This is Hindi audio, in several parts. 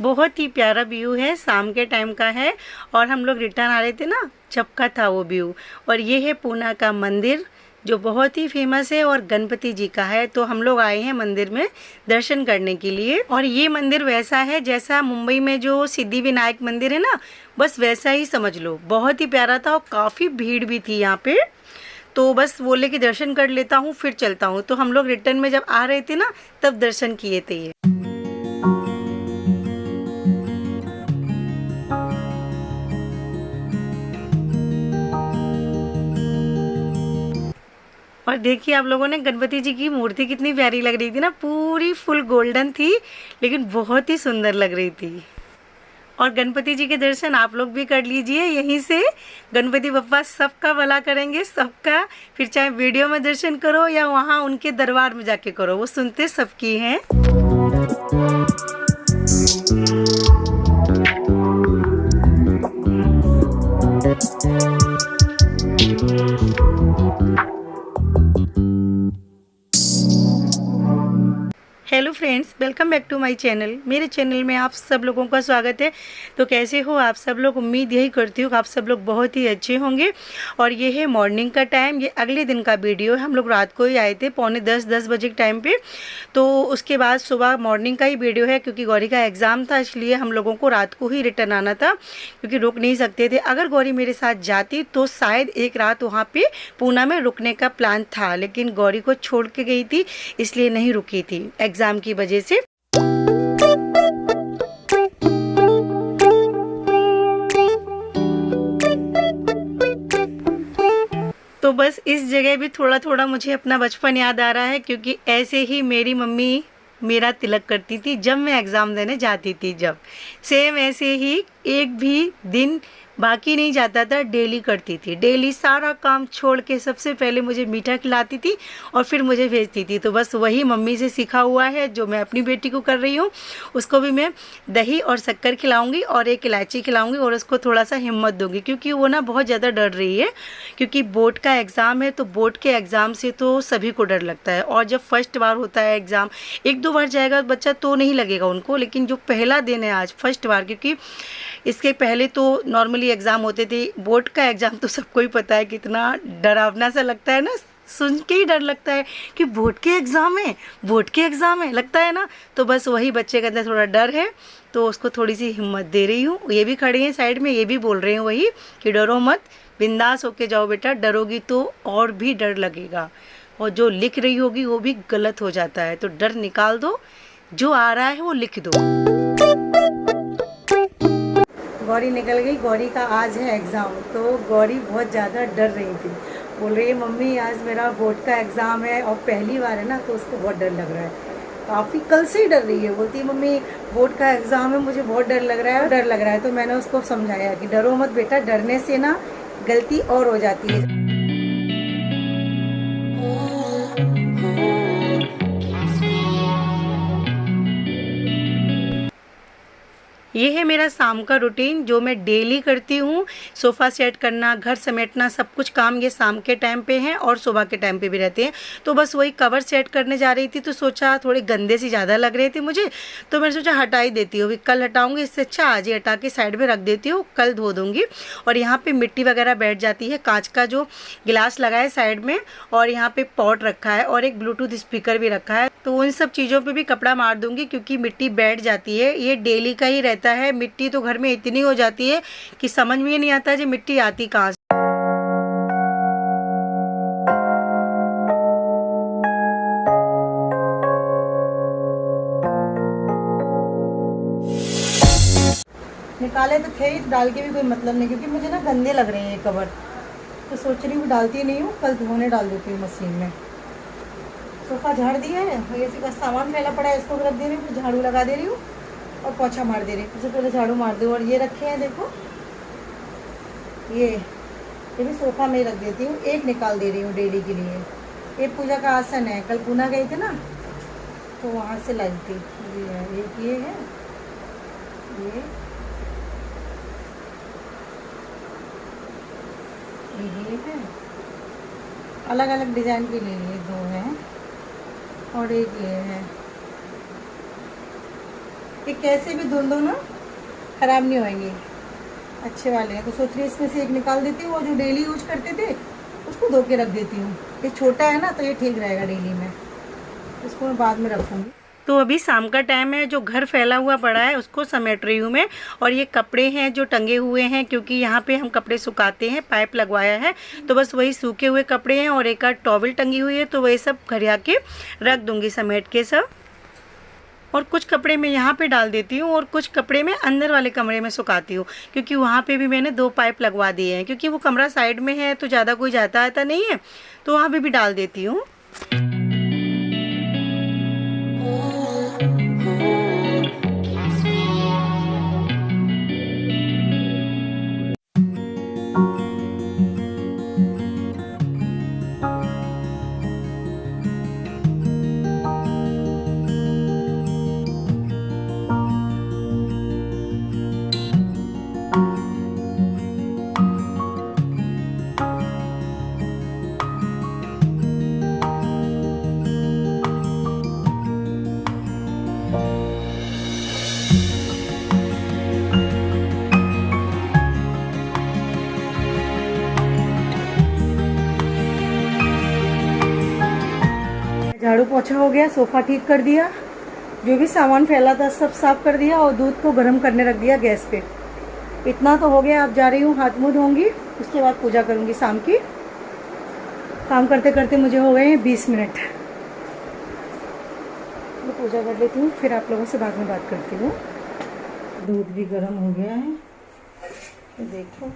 बहुत ही प्यारा व्यू है, शाम के टाइम का है और हम लोग रिटर्न आ रहे थे ना, जब का था वो व्यू। और ये है पूना का मंदिर जो बहुत ही फेमस है और गणपति जी का है। तो हम लोग आए हैं मंदिर में दर्शन करने के लिए। और ये मंदिर वैसा है जैसा मुंबई में जो सिद्धि विनायक मंदिर है ना, बस वैसा ही समझ लो। बहुत ही प्यारा था और काफ़ी भीड़ भी थी यहाँ पे। तो बस बोले कि दर्शन कर लेता हूँ फिर चलता हूँ। तो हम लोग रिटर्न में जब आ रहे थे ना, तब दर्शन किए थे ये। और देखिए आप लोगों ने, गणपति जी की मूर्ति कितनी प्यारी लग रही थी ना, पूरी फुल गोल्डन थी लेकिन बहुत ही सुंदर लग रही थी। और गणपति जी के दर्शन आप लोग भी कर लीजिए यहीं से। गणपति बप्पा सबका भला करेंगे, सबका। फिर चाहे वीडियो में दर्शन करो या वहाँ उनके दरबार में जाके करो, वो सुनते सबकी हैं। Hello friends, welcome back to my channel. मेरे चैनल में आप सब लोगों का स्वागत है। तो कैसे हो आप सब लोग? उम्मीद यही करती हूँ कि आप सब लोग बहुत ही अच्छे होंगे। और ये है मॉर्निंग का टाइम, ये अगले दिन का वीडियो है। हम लोग रात को ही आए थे, पौने 10 बजे के टाइम पे। तो उसके बाद सुबह मॉर्निंग का ही वीडियो है, क्योंकि गौरी का एग्ज़ाम था, इसलिए हम लोगों को रात को ही रिटर्न आना था, क्योंकि रुक नहीं सकते थे। अगर गौरी मेरे साथ जाती तो शायद एक रात वहाँ पर पूना में रुकने का प्लान था, लेकिन गौरी को छोड़ के गई थी, इसलिए नहीं रुकी थी एग्ज़ाम की वजह से। तो बस इस जगह भी थोड़ा थोड़ा मुझे अपना बचपन याद आ रहा है, क्योंकि ऐसे ही मेरी मम्मी मेरा तिलक करती थी जब मैं एग्ज़ाम देने जाती थी। जब सेम ऐसे ही एक भी दिन बाकी नहीं जाता था, डेली करती थी। डेली सारा काम छोड़ के सबसे पहले मुझे मीठा खिलाती थी और फिर मुझे भेजती थी। तो बस वही मम्मी से सीखा हुआ है जो मैं अपनी बेटी को कर रही हूँ। उसको भी मैं दही और शक्कर खिलाऊंगी और एक इलायची खिलाऊंगी और उसको थोड़ा सा हिम्मत दूंगी, क्योंकि वो ना बहुत ज़्यादा डर रही है, क्योंकि बोर्ड का एग्ज़ाम है। तो बोर्ड के एग्ज़ाम से तो सभी को डर लगता है। और जब फर्स्ट बार होता है एग्ज़ाम, एक दो बार जाएगा बच्चा तो नहीं लगेगा उनको, लेकिन जो पहला दिन है आज फर्स्ट बार, क्योंकि इसके पहले तो नॉर्मली एग्ज़ाम होते थे। बोर्ड का एग्ज़ाम तो सबको ही पता है कितना डरावना सा लगता है ना, सुन के ही डर लगता है कि बोर्ड के एग्ज़ाम है, बोर्ड के एग्ज़ाम है, लगता है ना। तो बस वही बच्चे के अंदर थोड़ा डर है, तो उसको थोड़ी सी हिम्मत दे रही हूँ। ये भी खड़ी हैं साइड में, ये भी बोल रहे हैं वही कि डरो मत, बिंदास होके जाओ बेटा, डरोगी तो और भी डर लगेगा, और जो लिख रही होगी वो भी गलत हो जाता है। तो डर निकाल दो, जो आ रहा है वो लिख दो। गौरी निकल गई, गौरी का आज है एग्ज़ाम। तो गौरी बहुत ज़्यादा डर रही थी, बोल रही है मम्मी आज मेरा बोर्ड का एग्ज़ाम है और पहली बार है ना, तो उसको बहुत डर लग रहा है। काफ़ी कल से ही डर रही है, बोलती है मम्मी बोर्ड का एग्ज़ाम है, मुझे बहुत डर लग रहा है, डर लग रहा है। तो मैंने उसको समझाया कि डरो मत बेटा, डरने से ना गलती और हो जाती है। ये है मेरा शाम का रूटीन जो मैं डेली करती हूँ। सोफ़ा सेट करना, घर समेटना, सब कुछ काम ये शाम के टाइम पे हैं और सुबह के टाइम पे भी रहते हैं। तो बस वही कवर सेट करने जा रही थी, तो सोचा थोड़े गंदे से ज़्यादा लग रहे थे मुझे, तो मैंने सोचा हटा ही देती हूँ। अभी कल हटाऊँगी, इससे अच्छा आज ही हटा के साइड में रख देती हूँ, कल धो दूँगी। और यहाँ पर मिट्टी वगैरह बैठ जाती है। कांच का जो गिलास लगा है साइड में, और यहाँ पर पॉट रखा है और एक ब्लूटूथ स्पीकर भी रखा है, तो उन सब चीज़ों पर भी कपड़ा मार दूँगी, क्योंकि मिट्टी बैठ जाती है। ये डेली का ही रहता है। मिट्टी तो घर में इतनी हो जाती है कि समझ में नहीं आता जी मिट्टी आती कहाँ से। निकाले तो थे ही, तो डाल के भी कोई मतलब नहीं, क्योंकि मुझे ना गंदे लग रहे हैं ये कवर। तो सोच रही हूँ डालती नहीं हूँ, कल धोने डाल देती हूँ मशीन में। सोफ़ा झाड़ दिया है, ऐसे का सामान फैला पड़ा है, इसको रख दे रही हूँ, फिर झाड़ू लगा दे रही हूँ और पोछा मार दे रही हूँ। सबसे पहले झाड़ू मार दूँ। और ये रखे हैं देखो, ये भी सोफ़ा में रख देती हूँ। एक निकाल दे रही हूँ डेली के लिए। ये पूजा का आसन है, कल पूना गए थे ना, तो वहाँ से लाई थी। एक ये है, ये है, अलग अलग डिज़ाइन के लिए ये दो हैं, और एक ये है। ये कैसे भी धुल दो ना ख़राब नहीं होएंगे, अच्छे वाले हैं। तो सोच रही इसमें से एक निकाल देती हूँ और जो डेली यूज करते थे उसको धो के रख देती हूँ। ये छोटा है ना तो ये ठीक रहेगा डेली में, इसको मैं बाद में रखूँगी। तो अभी शाम का टाइम है, जो घर फैला हुआ पड़ा है उसको समेट रही हूँ मैं। और ये कपड़े हैं जो टंगे हुए हैं, क्योंकि यहाँ पे हम कपड़े सुखाते हैं, पाइप लगवाया है, तो बस वही सूखे हुए कपड़े हैं और एक आध टॉवल टंगी हुई है, तो वही सब घर आके रख दूँगी समेट के सब। और कुछ कपड़े मैं यहाँ पे डाल देती हूँ और कुछ कपड़े मैं अंदर वाले कमरे में सुखाती हूँ, क्योंकि वहाँ पे भी मैंने 2 पाइप लगवा दिए हैं, क्योंकि वो कमरा साइड में है तो ज़्यादा कोई जाता आता नहीं है, तो वहाँ पे भी डाल देती हूँ। झाड़ू पोछा हो गया, सोफ़ा ठीक कर दिया, जो भी सामान फैला था सब साफ कर दिया और दूध को गर्म करने रख दिया गैस पे। इतना तो हो गया। अब जा रही हूँ, हाथ मुँह धोऊंगी, उसके बाद पूजा करूँगी शाम की। काम करते करते मुझे हो गए हैं 20 मिनट। मैं पूजा कर लेती हूँ, फिर आप लोगों से बाद में बात करती हूँ। दूध भी गर्म हो गया है, देखो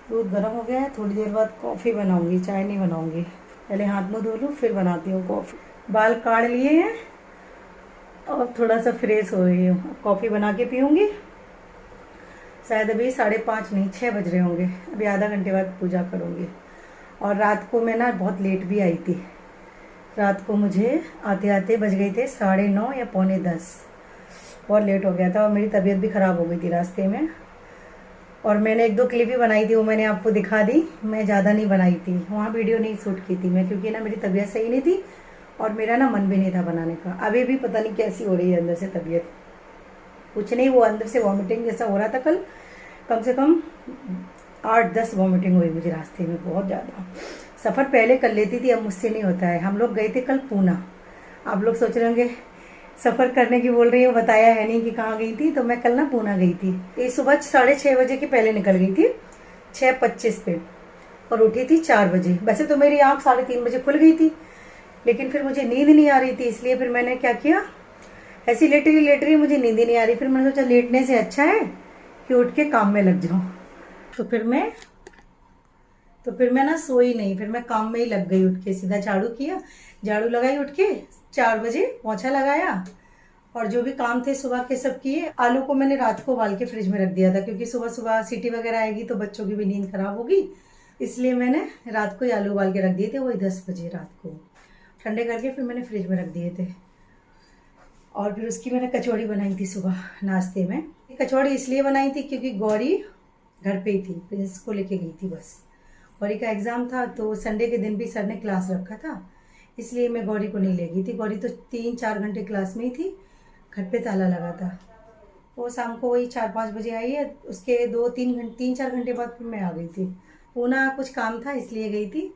दूध गर्म हो गया है। थोड़ी देर बाद कॉफ़ी बनाऊंगी, चाय नहीं बनाऊंगी। पहले हाथ मुँह धो लूँ फिर बनाती हूँ कॉफ़ी। बाल काट लिए हैं और थोड़ा सा फ्रेश हो रही हूँ। कॉफ़ी बना के पीऊँगी। शायद अभी 5:30 नहीं 6 बज रहे होंगे। अभी आधा घंटे बाद पूजा करूँगी। और रात को मैं ना बहुत लेट भी आई थी। रात को मुझे आते आते बज गए थे 9:30 या 9:45। बहुत लेट हो गया था और मेरी तबीयत भी ख़राब हो गई थी रास्ते में। और मैंने 1-2 क्लिप भी बनाई थी, वो मैंने आपको दिखा दी। मैं ज़्यादा नहीं बनाई थी, वहाँ वीडियो नहीं शूट की थी मैं, क्योंकि ना मेरी तबीयत सही नहीं थी और मेरा ना मन भी नहीं था बनाने का। अभी भी पता नहीं कैसी हो रही है अंदर से तबीयत, कुछ नहीं, वो अंदर से वॉमिटिंग जैसा हो रहा था। कम से कम 8-10 वॉमिटिंग हुई मुझे रास्ते में, बहुत ज़्यादा। सफ़र पहले कर लेती थी, अब मुझसे नहीं होता है। हम लोग गए थे कल पूना। आप लोग सोच रहे होंगे सफ़र करने की बोल रही हूँ, बताया है नहीं कि कहाँ गई थी। तो मैं कल ना पूना गई थी। ये सुबह 6:30 बजे के पहले निकल गई थी, 6:25 पे, और उठी थी 4 बजे। वैसे तो मेरी आँख 3:30 बजे खुल गई थी, लेकिन फिर मुझे नींद नहीं आ रही थी, इसलिए फिर मैंने क्या किया, ऐसी लेट रही मुझे नींद ही नहीं आ रही। फिर मैंने सोचा लेटने से अच्छा है कि उठ के काम में लग जाऊँ। तो फिर मैं ना सोई नहीं, फिर मैं काम में ही लग गई। उठ के सीधा झाड़ू किया, झाड़ू लगाई, उठ के 4 बजे पोछा लगाया और जो भी काम थे सुबह के सब किए। आलू को मैंने रात को उबाल के फ्रिज में रख दिया था, क्योंकि सुबह सुबह सीटी वगैरह आएगी तो बच्चों की भी नींद खराब होगी, इसलिए मैंने रात को ही आलू उबाल के रख दिए थे। वही 10 बजे रात को ठंडे करके फिर मैंने फ्रिज में रख दिए थे। और फिर उसकी मैंने कचौड़ी बनाई थी सुबह नाश्ते में। कचौड़ी इसलिए बनाई थी क्योंकि गौरी घर पे ही थी, प्रिंस को लेके गई थी बस। गौरी का एग्ज़ाम था, तो संडे के दिन भी सर ने क्लास रखा था, इसलिए मैं गौरी को नहीं ले गई थी। गौरी तो 3-4 घंटे क्लास में ही थी, घर पे ताला लगा था। वो शाम को वही 4-5 बजे आई है, उसके 3-4 घंटे बाद फिर मैं आ गई थी। पूना कुछ काम था इसलिए गई थी।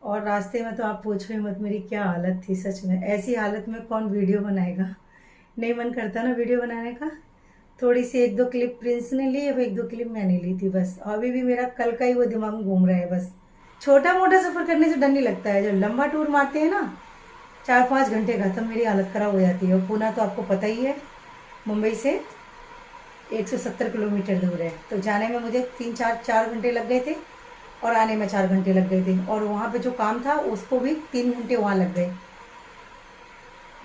और रास्ते में तो आप पूछ रहे मत मेरी क्या हालत थी, सच में ऐसी हालत में कौन वीडियो बनाएगा। नहीं मन करता ना वीडियो बनाने का। थोड़ी सी 1-2 क्लिप प्रिंस ने ली, अब 1-2 क्लिप मैंने ली थी बस। अभी भी मेरा कल का ही वो दिमाग में घूम रहा है बस। छोटा मोटा सफ़र करने से डर नहीं लगता है, जब लंबा टूर मारते हैं ना 4-5 घंटे का, तब मेरी हालत ख़राब हो जाती है। और पूना तो आपको पता ही है मुंबई से 170 किलोमीटर दूर है, तो जाने में मुझे 3-4 घंटे लग गए थे और आने में 4 घंटे लग गए थे। और वहाँ पे जो काम था उसको भी 3 घंटे वहाँ लग गए,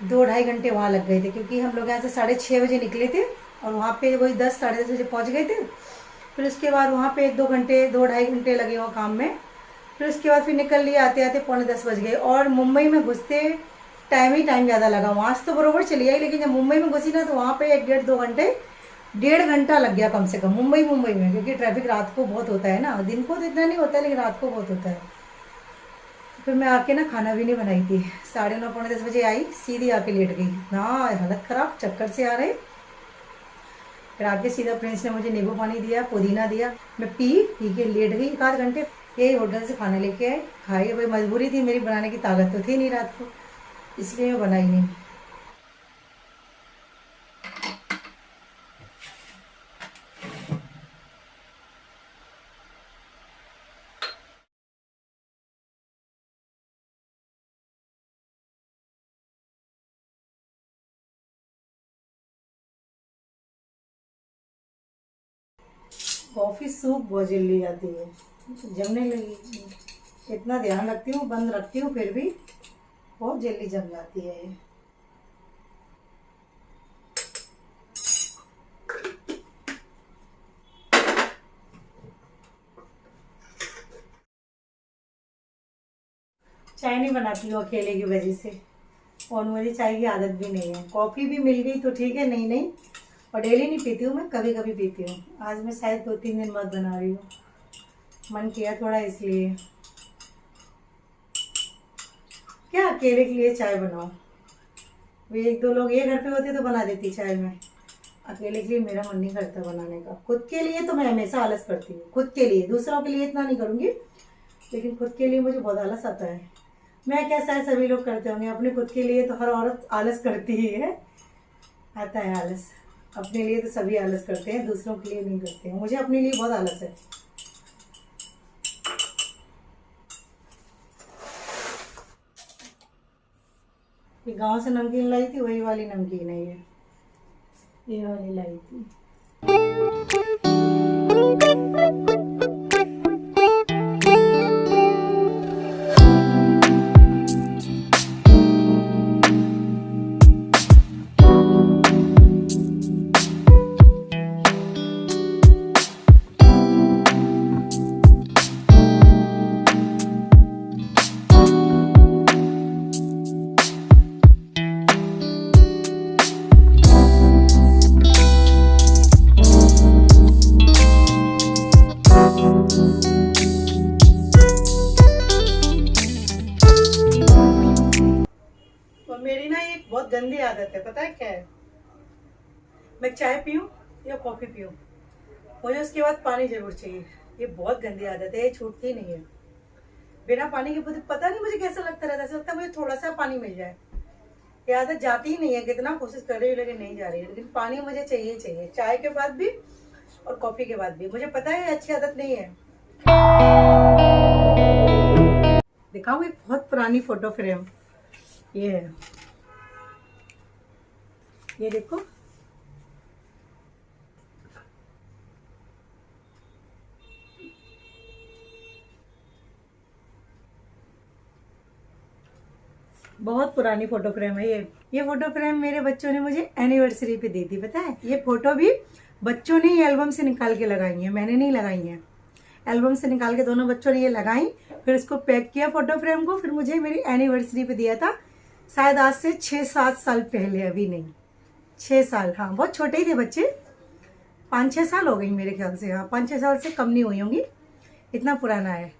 2-2.5 घंटे वहाँ लग गए थे, क्योंकि हम लोग यहाँ से 6:30 बजे निकले थे और वहाँ पे वही 10-10:30 बजे पहुँच गए थे। फिर उसके बाद वहाँ पे 1-2 घंटे 2-2.5 घंटे लगे वहाँ काम में। फिर उसके बाद फिर निकल लिए, आते आते 9:45 बज गए। और मुंबई में घुसते टाइम ज़्यादा लगा। वहाँ से तो बरोबर चली आई, लेकिन जब मुंबई में घुसी ना तो वहाँ पे 1-1.5-2 घंटे 1.5 घंटा लग गया कम से कम मुंबई में, क्योंकि ट्रैफिक रात को बहुत होता है ना। दिन को तो इतना नहीं होता है, लेकिन रात को बहुत होता है। फिर मैं आके ना खाना भी नहीं बनाई थी, 9:30 पौने 10 बजे आई, सीधी आके लेट गई ना, हालत खराब, चक्कर से आ रहे। फिर आके सीधा प्रिंस ने मुझे नींबू पानी दिया, पुदीना दिया, मैं पी के लेट गई 1 आध घंटे। यही होटल से खाना लेके आए, खाई। भाई मजबूरी थी मेरी, बनाने की ताकत तो थी नहीं रात को, इसलिए मैं बनाई नहीं। कॉफ़ी सूप बहुत जल्दी जाती है, जमने लगी। इतना ध्यान रखती हूँ, बंद रखती हूँ, फिर भी बहुत जल्दी जम जाती है ये। चाय नहीं बनाती हूँ अकेले की वजह से, और मुझे चाय की आदत भी नहीं है। कॉफ़ी भी मिल गई तो ठीक है, नहीं नहीं, और डेली नहीं पीती हूँ मैं, कभी कभी पीती हूँ। आज मैं शायद 2-3 दिन बाद बना रही हूँ, मन किया थोड़ा इसलिए। क्या अकेले के लिए चाय बनाओ, वे 1-2 लोग ये घर पे होते तो बना देती चाय में, अकेले के लिए मेरा मन नहीं करता बनाने का। खुद के लिए तो मैं हमेशा आलस करती हूँ, खुद के लिए, दूसरों के लिए इतना नहीं करूँगी, लेकिन खुद के लिए मुझे बहुत आलस आता है। मैं क्या, शायद सभी लोग करते होंगे, अपने खुद के लिए तो हर औरत आलस करती ही है, आता है आलस। अपने लिए तो सभी आलस करते हैं, दूसरों के लिए नहीं करते हैं। मुझे अपने लिए बहुत आलस है। ये गांव से नमकीन लाई थी, वही वाली नमकीन है ये वाली लाई थी। मेरी ना एक बहुत गंदी आदत है, पता है क्या है? मैं चाय पीऊँ या कॉफ़ी पीऊँ, मुझे उसके बाद पानी जरूर चाहिए। ये बहुत गंदी आदत है, ये छूटती नहीं है। बिना पानी के पता नहीं मुझे कैसा लगता रहता है, ऐसा लगता है मुझे थोड़ा सा पानी मिल जाए। ये आदत जाती ही नहीं है, कितना कोशिश कर रही हूँ लेकिन नहीं जा रही है। लेकिन पानी मुझे चाहिए चाहिए, चाय के बाद भी और कॉफ़ी के बाद भी। मुझे पता है ये अच्छी आदत नहीं है। दिखाऊँ एक बहुत पुरानी फोटो फ्रेम, ये है, ये देखो। बहुत पुरानी फोटो फ्रेम है ये फोटो फ्रेम मेरे बच्चों ने मुझे एनिवर्सरी पे दी थी, पता है। ये फोटो भी बच्चों ने एल्बम से निकाल के लगाई है, मैंने नहीं लगाई है। एल्बम से निकाल के दोनों बच्चों ने ये लगाई, फिर इसको पैक किया फोटो फ्रेम को, फिर मुझे मेरी एनिवर्सरी पे दिया था, शायद आज से 6-7 साल पहले, अभी नहीं 6 साल, हाँ बहुत छोटे ही थे बच्चे, 5-6 साल हो गई मेरे ख्याल से, हाँ 5-6 साल से कम नहीं हुई होंगी, इतना पुराना है।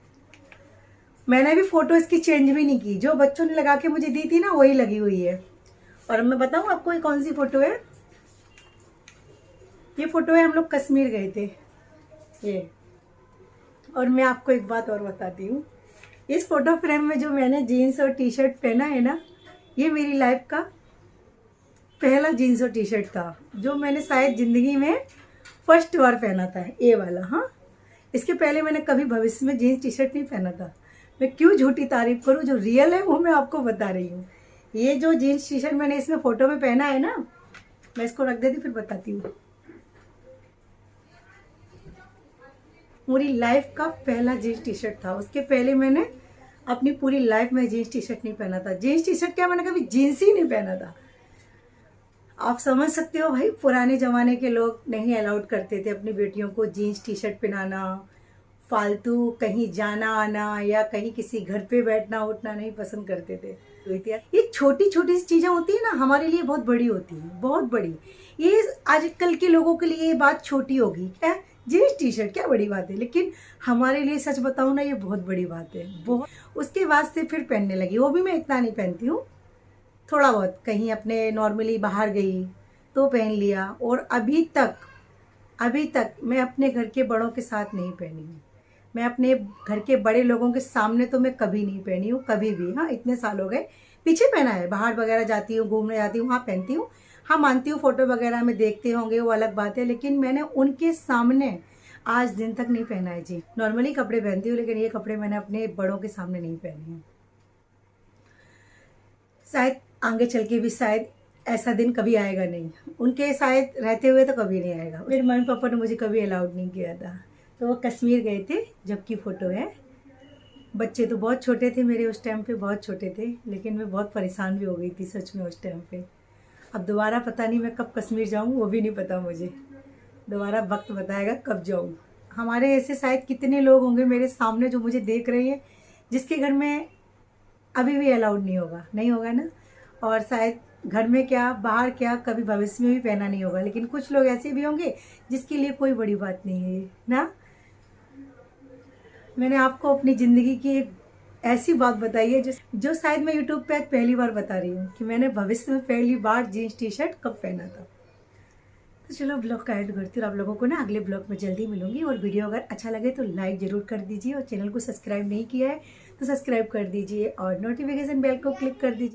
मैंने भी फोटो इसकी चेंज भी नहीं की, जो बच्चों ने लगा के मुझे दी थी ना वही लगी हुई है। और मैं बताऊं आपको ये कौन सी फोटो है? ये फोटो है, हम लोग कश्मीर गए थे ये। और मैं आपको एक बात और बताती हूँ, इस फोटो फ्रेम में जो मैंने जीन्स और टी शर्ट पहना है ना, ये मेरी लाइफ का पहला जीन्स और टी शर्ट था, जो मैंने शायद ज़िंदगी में फर्स्ट बार पहना था, ये वाला। हाँ, इसके पहले मैंने कभी भविष्य में जीन्स टी शर्ट नहीं पहना था। मैं क्यों झूठी तारीफ करूं, जो रियल है वो मैं आपको बता रही हूँ। ये जो जीन्स टी शर्ट मैंने इसमें फोटो में पहना है ना, मैं इसको रख देती फिर बताती हूँ। पूरी लाइफ का पहला जीन्स टी शर्ट था, उसके पहले मैंने अपनी पूरी लाइफ में जीन्स टी शर्ट नहीं पहना था। जीन्स टी शर्ट क्या, मैंने कभी जीन्स ही नहीं पहना था। आप समझ सकते हो भाई, पुराने ज़माने के लोग नहीं अलाउड करते थे अपनी बेटियों को जीन्स टी शर्ट पहनाना, फालतू कहीं जाना आना या कहीं किसी घर पे बैठना उठना नहीं पसंद करते थे। ये छोटी छोटी चीज़ें होती है ना, हमारे लिए बहुत बड़ी होती है, बहुत बड़ी। ये आजकल के लोगों के लिए ये बात छोटी होगी क्या, जीन्स टी शर्ट क्या बड़ी बात है, लेकिन हमारे लिए सच बताऊँ ना, ये बहुत बड़ी बात है, बहुत। उसके बाद से फिर पहनने लगी, वो भी मैं इतना नहीं पहनती हूँ, थोड़ा बहुत कहीं अपने नॉर्मली बाहर गई तो पहन लिया। और अभी तक मैं अपने घर के बड़ों के साथ नहीं पहनी हूँ। मैं अपने घर के बड़े लोगों के सामने तो मैं कभी नहीं पहनी हूँ, कभी भी। हाँ, इतने साल हो गए, पीछे पहना है, बाहर वगैरह जाती हूँ, घूमने जाती हूँ, हाँ पहनती हूँ। हाँ, मानती हूँ फोटो वगैरह में देखते होंगे, वो अलग बात है, लेकिन मैंने उनके सामने आज दिन तक नहीं पहना है जी। नॉर्मली कपड़े पहनती हूँ, लेकिन ये कपड़े मैंने अपने बड़ों के सामने नहीं पहने हैं। शायद आगे चल के भी शायद ऐसा दिन कभी आएगा नहीं, उनके शायद रहते हुए तो कभी नहीं आएगा। मेरे मम्मी पापा ने मुझे कभी अलाउड नहीं किया था। तो वो कश्मीर गए थे, जब की फ़ोटो है। बच्चे तो बहुत छोटे थे मेरे उस टाइम पे, बहुत छोटे थे, लेकिन मैं बहुत परेशान भी हो गई थी सच में उस टाइम पे। अब दोबारा पता नहीं मैं कब कश्मीर जाऊँ, वो भी नहीं पता मुझे, दोबारा वक्त बताएगा कब जाऊँ। हमारे ऐसे शायद कितने लोग होंगे मेरे सामने जो मुझे देख रहे हैं, जिसके घर में अभी भी अलाउड नहीं होगा, नहीं होगा ना। और शायद घर में क्या, बाहर क्या, कभी भविष्य में भी पहना नहीं होगा, लेकिन कुछ लोग ऐसे भी होंगे जिसके लिए कोई बड़ी बात नहीं है ना। मैंने आपको अपनी ज़िंदगी की एक ऐसी बात बताई है जो शायद मैं यूट्यूब पे आज पहली बार बता रही हूँ, कि मैंने भविष्य में पहली बार जीन्स टी शर्ट कब पहना था। तो चलो ब्लॉग का एड करती हूँ, आप लोगों को ना अगले ब्लॉग में जल्दी मिलूंगी। और वीडियो अगर अच्छा लगे तो लाइक ज़रूर कर दीजिए, और चैनल को सब्सक्राइब नहीं किया है तो सब्सक्राइब कर दीजिए, और नोटिफिकेशन बेल को क्लिक कर दीजिए।